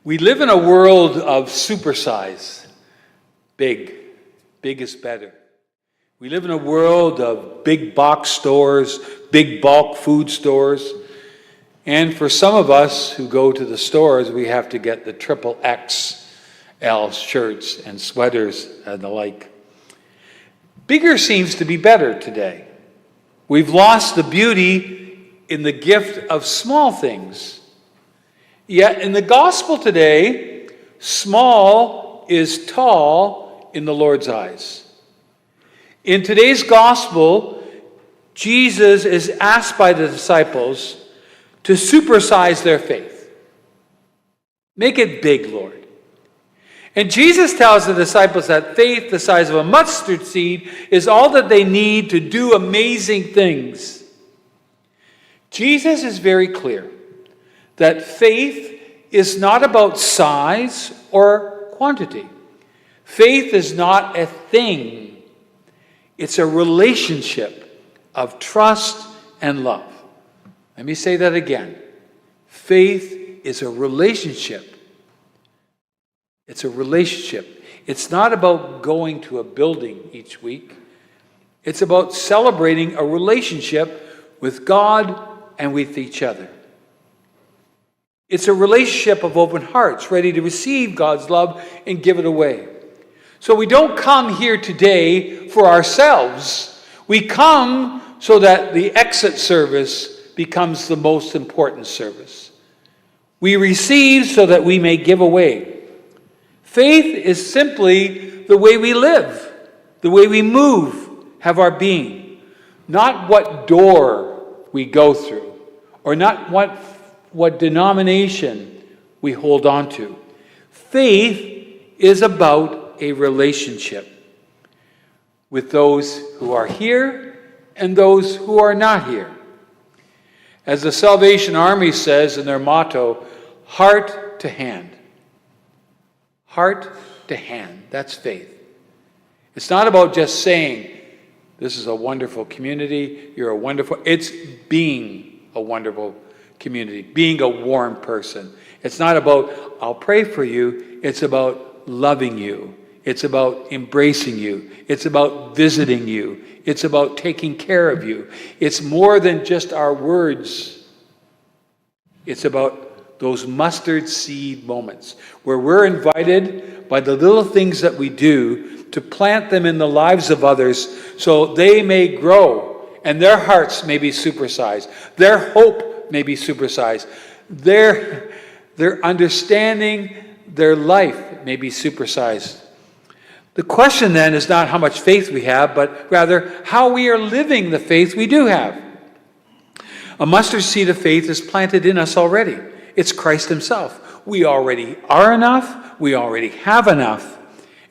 We live in a world of supersize. Big is better. We live in a world of big box stores, big bulk food stores. And for some of us who go to the stores, we have to get the triple XL shirts and sweaters and the like. Bigger seems to be better today. We've lost the beauty in the gift of small things. Yet in the gospel today, small is tall in the Lord's eyes. In today's gospel, Jesus is asked by the disciples to supersize their faith. Make it big, Lord. And Jesus tells the disciples that faith the size of a mustard seed is all that they need to do amazing things. Jesus is very clear that faith is not about size or quantity. Faith is not a thing. It's a relationship of trust and love. Let me say that again. Faith is a relationship. It's a relationship. It's not about going to a building each week. It's about celebrating a relationship with God and with each other. It's a relationship of open hearts, ready to receive God's love and give it away. So we don't come here today for ourselves. We come so that the exit service becomes the most important service. We receive so that we may give away. Faith is simply the way we live, the way we move, have our being. Not what door we go through, or not what denomination we hold on to. Faith is about a relationship with those who are here and those who are not here. As the Salvation Army says in their motto, heart to hand. Heart to hand. That's faith. It's not about just saying, this is a wonderful community, you're a wonderful... It's being a wonderful community, being a warm person. It's not about, I'll pray for you. It's about loving you. It's about embracing you. It's about visiting you. It's about taking care of you. It's more than just our words. It's about those mustard seed moments where we're invited by the little things that we do to plant them in the lives of others so they may grow and their hearts may be supersized. Their hope may be supersized. Their understanding, their life may be supersized. The question then is not how much faith we have, but rather how we are living the faith we do have. A mustard seed of faith is planted in us already. It's Christ himself. We already are enough. We already have enough.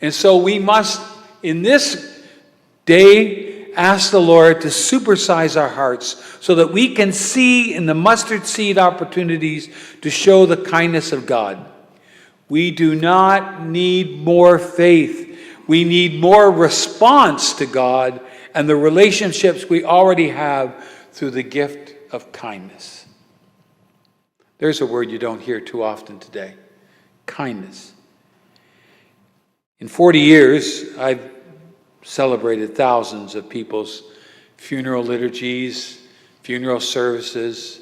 And so we must, in this day, ask the Lord to supersize our hearts so that we can see in the mustard seed opportunities to show the kindness of God. We do not need more faith. We need more response to God and the relationships we already have through the gift of kindness. There's a word you don't hear too often today. Kindness. In 40 years, I've celebrated thousands of people's funeral liturgies, funeral services,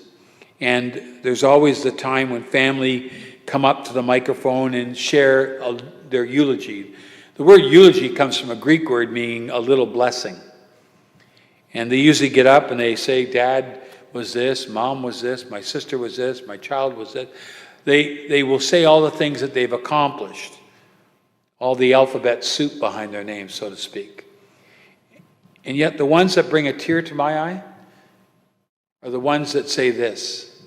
and there's always the time when family come up to the microphone and share their eulogy. The word eulogy comes from a Greek word meaning a little blessing. And they usually get up and they say, Dad was this, Mom was this, my sister was this, my child was this. They will say all the things that they've accomplished. All the alphabet soup behind their names, so to speak. And yet the ones that bring a tear to my eye are the ones that say this: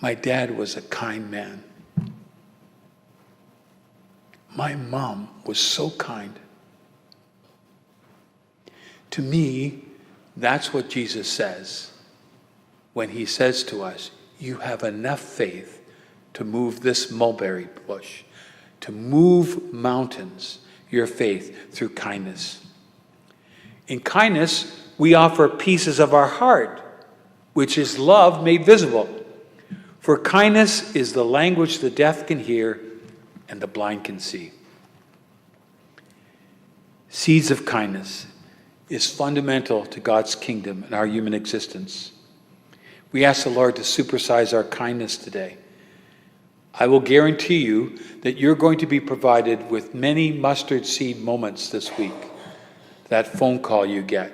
my dad was a kind man. My mom was so kind. To me, that's what Jesus says when he says to us, you have enough faith to move this mulberry bush, to move mountains, your faith through kindness. In kindness, we offer pieces of our heart, which is love made visible. For kindness is the language the deaf can hear and the blind can see. Seeds of kindness is fundamental to God's kingdom and our human existence. We ask the Lord to supersize our kindness today. I will guarantee you that you're going to be provided with many mustard seed moments this week. That phone call you get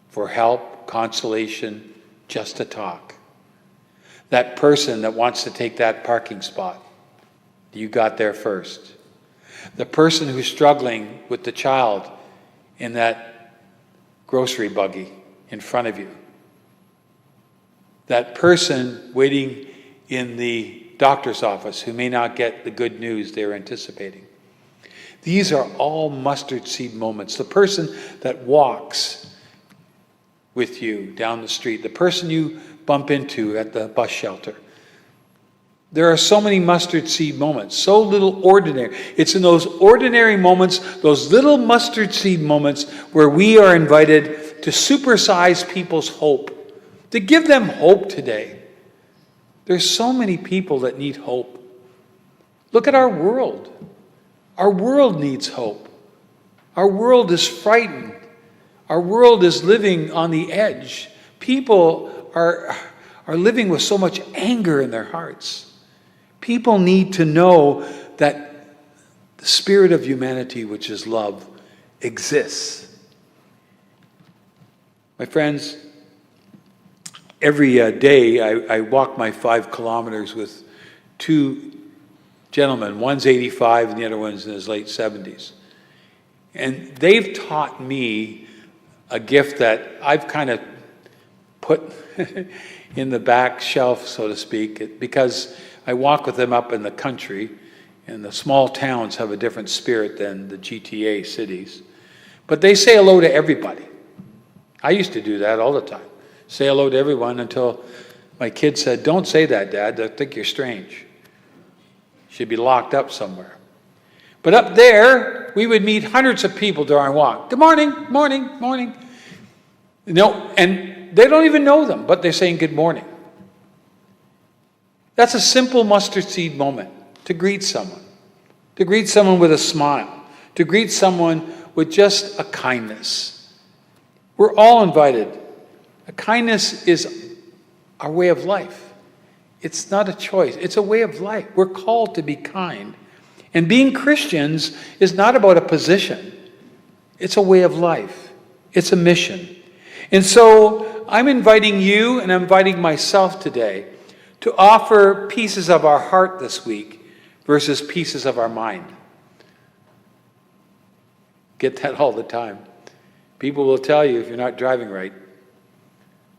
for help, consolation, just to talk. That person that wants to take that parking spot, you got there first. The person who's struggling with the child in that grocery buggy in front of you. That person waiting in the doctor's office who may not get the good news they're anticipating. These are all mustard seed moments. The person that walks with you down the street, the person you bump into at the bus shelter. There are so many mustard seed moments, so little ordinary. It's in those ordinary moments, those little mustard seed moments, where we are invited to supersize people's hope, to give them hope today. There's so many people that need hope. Look at our world. Our world needs hope. Our world is frightened. Our world is living on the edge. People are living with so much anger in their hearts. People need to know that the spirit of humanity, which is love, exists. My friends, every day I walk my 5 kilometers with 2 gentlemen. One's 85 and the other one's in his late 70s. And they've taught me a gift that I've kind of put in the back shelf, so to speak, because I walk with them up in the country, and the small towns have a different spirit than the GTA cities. But they say hello to everybody. I used to do that all the time. Say hello to everyone until my kid said, "Don't say that, Dad. They'll think you're strange. You should be locked up somewhere." But up there, we would meet hundreds of people during our walk. Good morning, morning, morning. And they don't even know them, but they're saying good morning. That's a simple mustard seed moment, to greet someone with a smile, to greet someone with just a kindness. We're all invited. A kindness is our way of life. It's not a choice. It's a way of life. We're called to be kind. And being Christians is not about a position. It's a way of life. It's a mission. And so I'm inviting you and I'm inviting myself today to offer pieces of our heart this week versus pieces of our mind. Get that all the time. People will tell you if you're not driving right.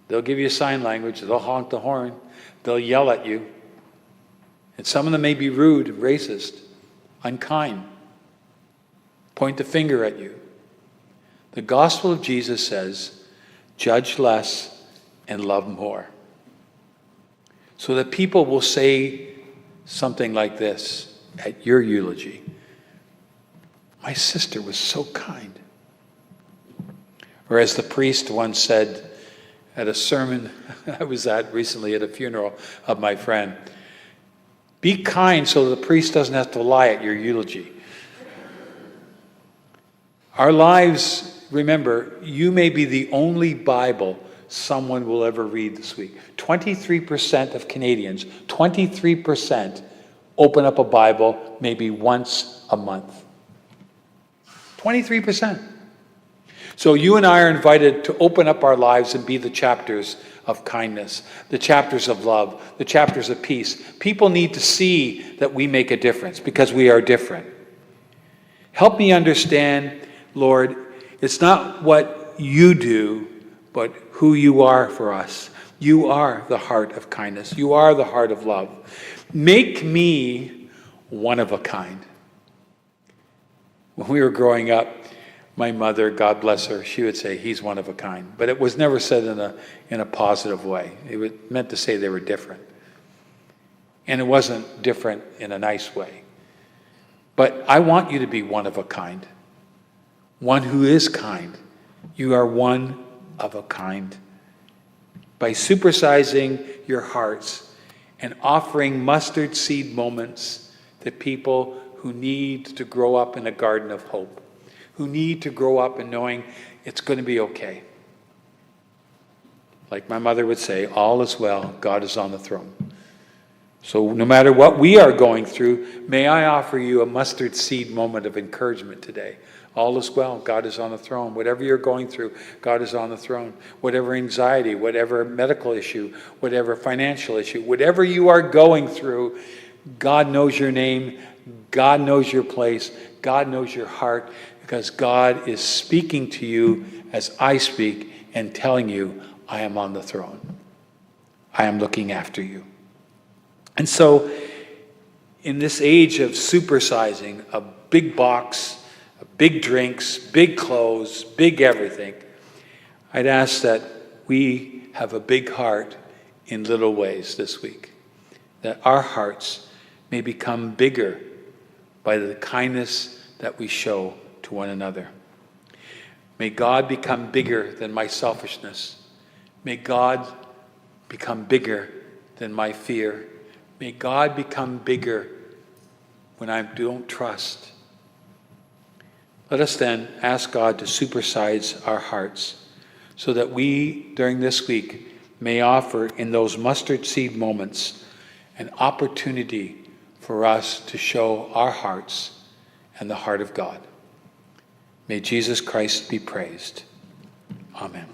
They'll give you sign language. They'll honk the horn. They'll yell at you. And some of them may be rude, racist, unkind, point the finger at you. The gospel of Jesus says, judge less and love more. So that people will say something like this at your eulogy. My sister was so kind. Or as the priest once said at a sermon I was at recently at a funeral of my friend, be kind so the priest doesn't have to lie at your eulogy. Our lives, remember, you may be the only Bible someone will ever read this week. 23% of Canadians, 23% open up a Bible maybe once a month. 23%. So you and I are invited to open up our lives and be the chapters of kindness, the chapters of love, the chapters of peace. People need to see that we make a difference because we are different. Help me understand, Lord, it's not what you do, but who you are for us. You are the heart of kindness. You are the heart of love. Make me one of a kind. When we were growing up, my mother, God bless her, she would say, he's one of a kind. But it was never said in a positive way. It was meant to say they were different. And it wasn't different in a nice way. But I want you to be one of a kind. One who is kind. You are one of a kind. By supersizing your hearts and offering mustard seed moments to people who need to grow up in a garden of hope, who need to grow up in knowing it's going to be okay. Like my mother would say, all is well, God is on the throne. So no matter what we are going through, may I offer you a mustard seed moment of encouragement today. All is well, God is on the throne. Whatever you're going through, God is on the throne. Whatever anxiety, whatever medical issue, whatever financial issue, whatever you are going through, God knows your name, God knows your place, God knows your heart, because God is speaking to you as I speak and telling you, I am on the throne. I am looking after you. And so, in this age of supersizing, a big box, big drinks, big clothes, big everything, I'd ask that we have a big heart in little ways this week. That our hearts may become bigger by the kindness that we show to one another. May God become bigger than my selfishness. May God become bigger than my fear. May God become bigger when I don't trust. Let us then ask God to supersize our hearts so that we, during this week, may offer in those mustard seed moments an opportunity for us to show our hearts and the heart of God. May Jesus Christ be praised. Amen.